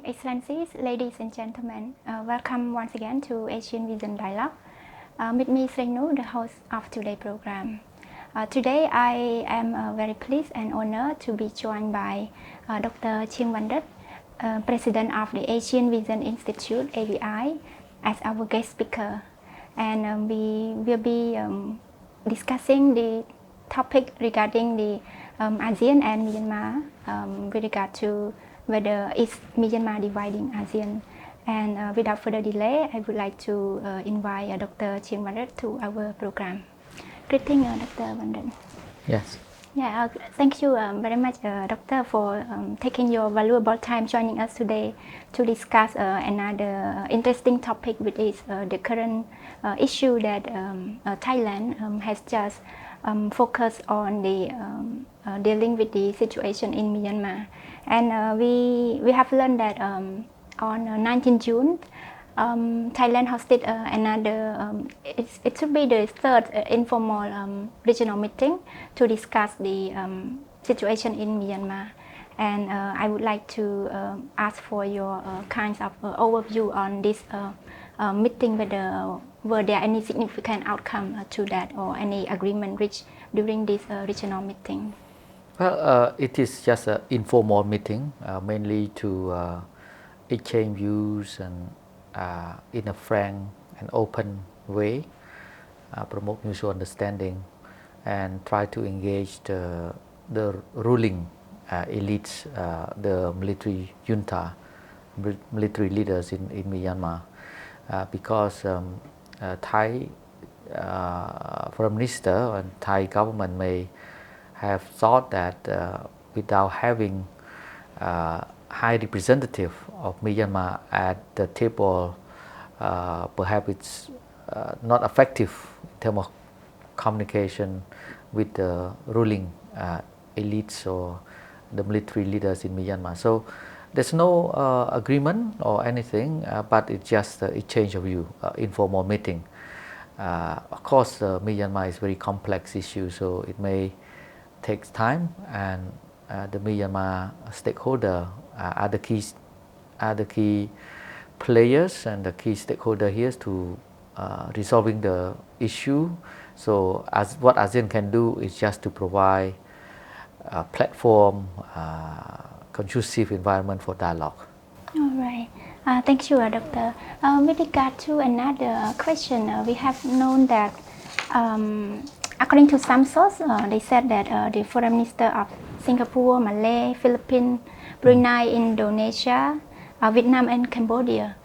Excellencies, ladies and gentlemen, welcome once again to Asian Vision Dialogue. With me, Sreynou, the host of today's program. Today, I am very pleased and honored to be joined by Dr. CHHEANG Vannour, President of the Asian Vision Institute, AVI, as our guest speaker. And we will be discussing the topic regarding the ASEAN and Myanmar with regard to whether is Myanmar dividing ASEAN. And without further delay, I would like to invite Dr. CHHEANG Vannour to our program. Greetings, Dr. Vannour. Yes. Yeah, thank you very much, Doctor, for taking your valuable time joining us today to discuss another interesting topic, which is the current issue that Thailand has just focused on the dealing with the situation in Myanmar. And we have learned that on 19 June, Thailand hosted another, it should be the third informal regional meeting to discuss the situation in Myanmar. And I would like to ask for your kinds of overview on this meeting, were there any significant outcome to that or any agreement reached during this regional meeting? Well, it is just an informal meeting, mainly to exchange views and in a frank and open way, promote mutual understanding, and try to engage the ruling elites, the military junta, military leaders in Myanmar, because Thai Foreign Minister and Thai government may have thought that without having high representative of Myanmar at the table, perhaps it's not effective in terms of communication with the ruling elites or the military leaders in Myanmar. So there's no agreement or anything, but it's just a exchange of view, informal meeting. Of course, Myanmar is a very complex issue, so it may take time, and the Myanmar stakeholder are the key players and the key stakeholder here to resolving the issue. So what ASEAN can do is just to provide a platform, conducive environment for dialogue. All right. Thank you, Doctor. With regard to another question, we have known that according to some sources, they said that the Foreign Minister of Singapore, Malay, Philippines, Brunei, Indonesia, Vietnam and Cambodia,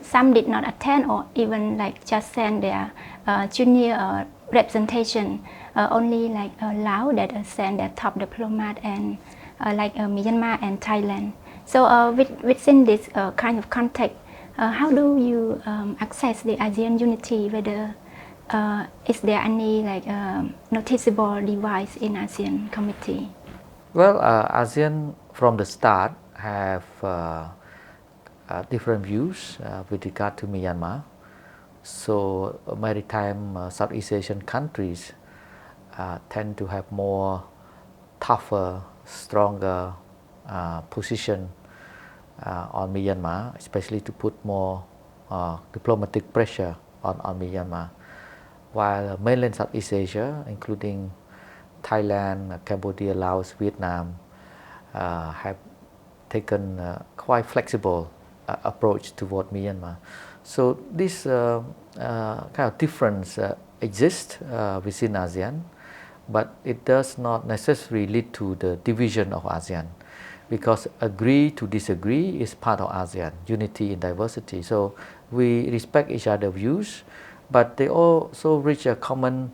some did not attend or even just send their junior representation, only Laos that send their top diplomat, and Myanmar and Thailand. So within this kind of context, how do you access the ASEAN unity? Whether is there any noticeable divide in ASEAN committee? Well, ASEAN from the start have different views with regard to Myanmar. So maritime Southeast Asian countries tend to have more tougher, stronger position on Myanmar, especially to put more diplomatic pressure on Myanmar. While mainland Southeast Asia, including Thailand, Cambodia, Laos, Vietnam, have taken quite flexible approach toward Myanmar. So this kind of difference exists within ASEAN, but it does not necessarily lead to the division of ASEAN, because agree to disagree is part of ASEAN, unity in diversity. So we respect each other's views, but they also reach a common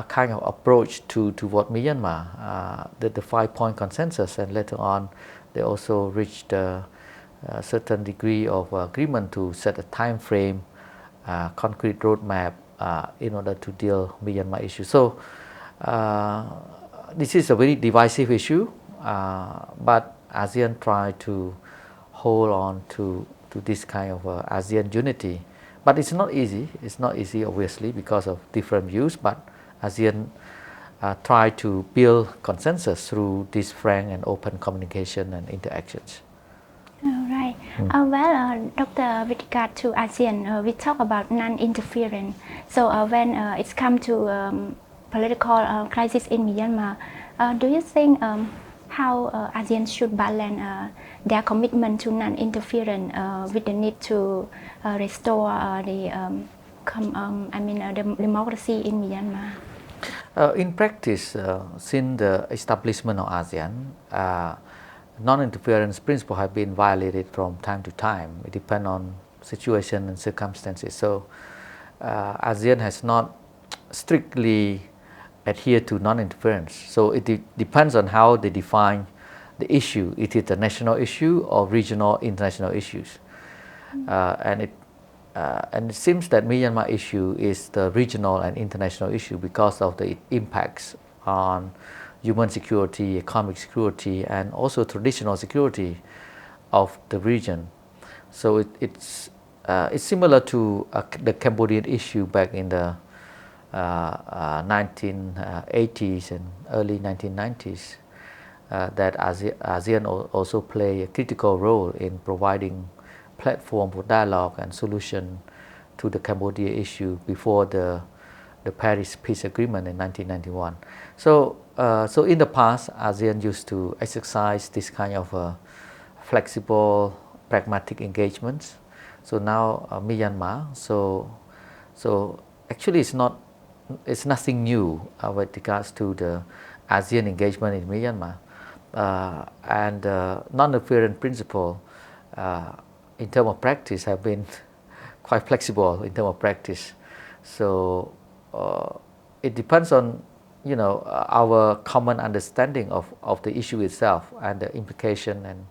kind of approach toward Myanmar, the 5-point consensus, and later on they also reached a certain degree of agreement to set a time frame, concrete roadmap in order to deal with Myanmar issue. So this is a very divisive issue, but ASEAN try to hold on to this kind of ASEAN unity. But it's not easy. It's not easy, obviously, because of different views. But ASEAN try to build consensus through this frank and open communication and interactions. All right. Doctor, with regard to ASEAN, we talk about non-interference. So when it's come to political crisis in Myanmar, do you think how ASEAN should balance their commitment to non-interference with the need to restore the democracy in Myanmar? In practice, since the establishment of ASEAN, non-interference principle have been violated from time to time. It depends on situation and circumstances. So ASEAN has not strictly adhered to non-interference. So it depends on how they define the issue. It is a national issue or regional international issues. And it seems that Myanmar issue is the regional and international issue because of the impacts on human security, economic security, and also traditional security of the region. So it's similar to the Cambodian issue back in the 1980s and early 1990s, that ASEAN also play a critical role in providing platform for dialogue and solution to the Cambodia issue before the Paris Peace Agreement in 1991. So in the past, ASEAN used to exercise this kind of flexible, pragmatic engagements. So now Myanmar. So actually, it's nothing new with regards to the ASEAN engagement in Myanmar, and non-interference principle in terms of practice have been quite flexible in terms of practice. So it depends on our common understanding of the issue itself and the implication and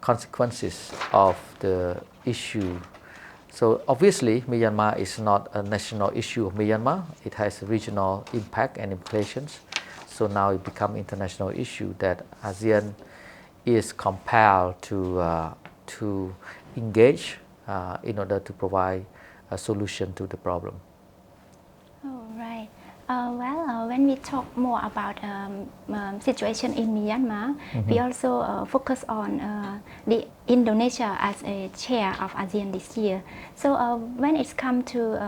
consequences of the issue. So obviously Myanmar is not a national issue of Myanmar. It has regional impact and implications. So now it becomes international issue that ASEAN is compelled to engage in order to provide a solution to the problem. Oh, right. When we talk more about situation in Myanmar, we also focus on the Indonesia as a chair of ASEAN this year. So when it's come to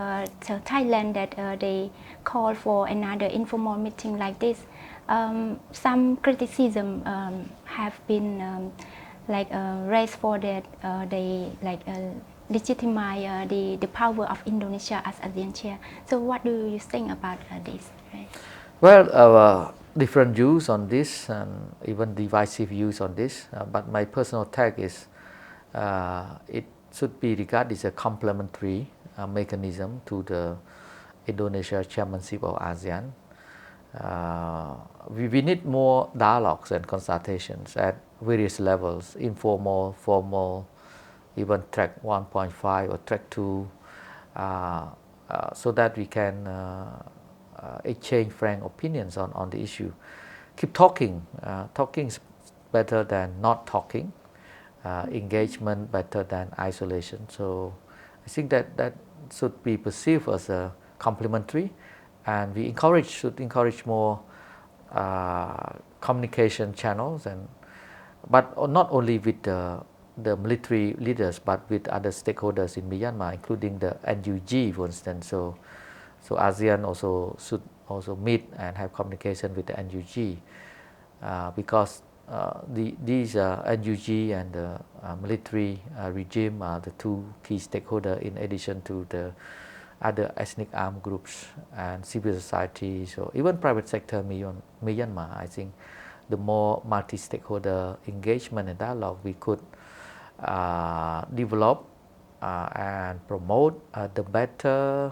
Thailand, that they call for another informal meeting like this, some criticism have been raised for that they legitimize the power of Indonesia as ASEAN chair. So what do you think about this? Right? Well, different views on this and even divisive views on this, but my personal take is it should be regarded as a complementary mechanism to the Indonesia chairmanship of ASEAN. We need more dialogues and consultations at various levels, informal, formal, even track 1.5 or track 2, so that we can exchange frank opinions on the issue. Keep talking. Talking is better than not talking. Engagement better than isolation. So I think that should be perceived as a complementary, and we should encourage more communication channels, but not only with the military leaders, but with other stakeholders in Myanmar, including the NUG, for instance. So ASEAN also should meet and have communication with the NUG, because these NUG and the military regime are the two key stakeholders, in addition to the other ethnic armed groups and civil society, so even private sector Myanmar. I think the more multi-stakeholder engagement and dialogue we could develop and promote, the better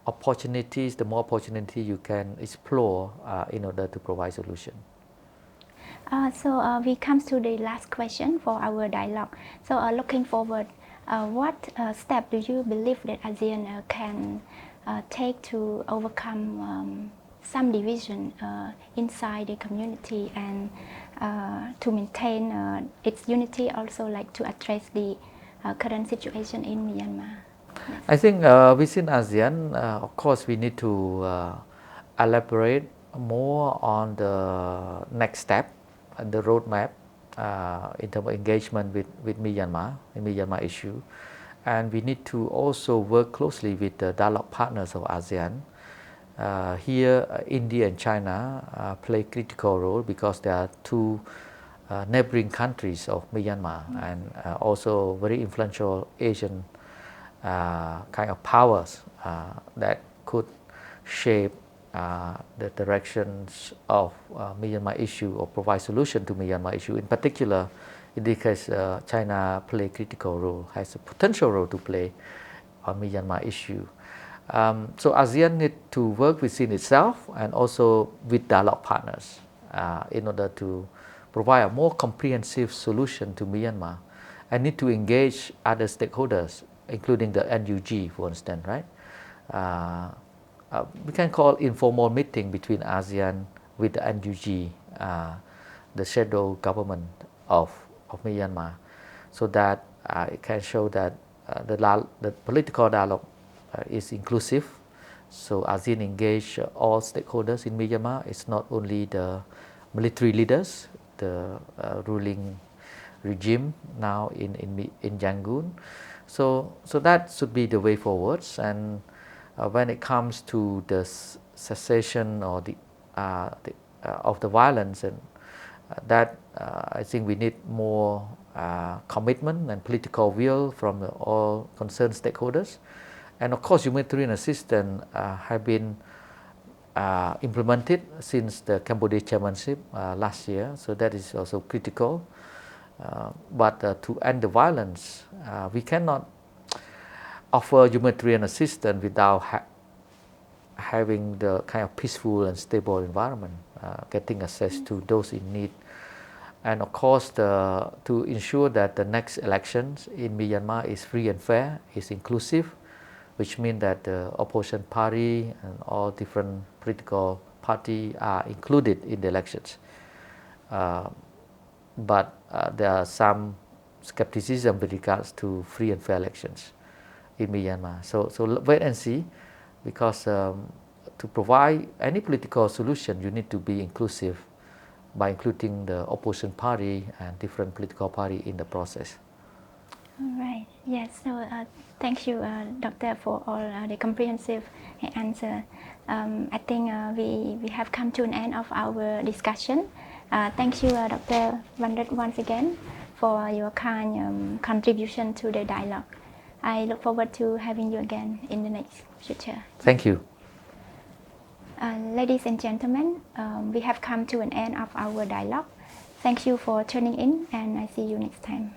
opportunities, the more opportunity you can explore in order to provide solution. So we come to the last question for our dialogue. So looking forward, what step do you believe that ASEAN can take to overcome some division inside the community and to maintain its unity, also to address the current situation in Myanmar? I think within ASEAN, of course, we need to elaborate more on the next step, the roadmap in terms of engagement with Myanmar, the Myanmar issue. And we need to also work closely with the dialogue partners of ASEAN. Here, India and China play critical role because they are two neighboring countries of Myanmar and also very influential Asian kind of powers that could shape the directions of Myanmar issue or provide solution to Myanmar issue. In particular, in this case, China play critical role, has a potential role to play on Myanmar issue. So ASEAN need to work within itself and also with dialogue partners in order to provide a more comprehensive solution to Myanmar, and need to engage other stakeholders, including the NUG, for instance, right? We can call informal meeting between ASEAN with the NUG, the shadow government of Myanmar, so that it can show that the political dialogue is inclusive. So ASEAN engage all stakeholders in Myanmar. It's not only the military leaders, the ruling regime now in Yangon. So that should be the way forwards. And when it comes to the cessation or of the violence, and that I think we need more commitment and political will from all concerned stakeholders. And of course, humanitarian assistance have been implemented since the Cambodia chairmanship last year, so that is also critical. But to end the violence, we cannot offer humanitarian assistance without having the kind of peaceful and stable environment, getting access to those in need. And of course, to ensure that the next elections in Myanmar is free and fair, is inclusive, which means that the opposition party and all different political parties are included in the elections. But there are some skepticism with regards to free and fair elections in Myanmar. So wait and see, because to provide any political solution, you need to be inclusive by including the opposition party and different political party in the process. All right. Yes. So thank you, Doctor, for all the comprehensive answer. I think we have come to an end of our discussion. Thank you, Dr. Vannarith, once again for your kind contribution to the dialogue. I look forward to having you again in the next future. Thank you. Ladies and gentlemen, we have come to an end of our dialogue. Thank you for tuning in, and I see you next time.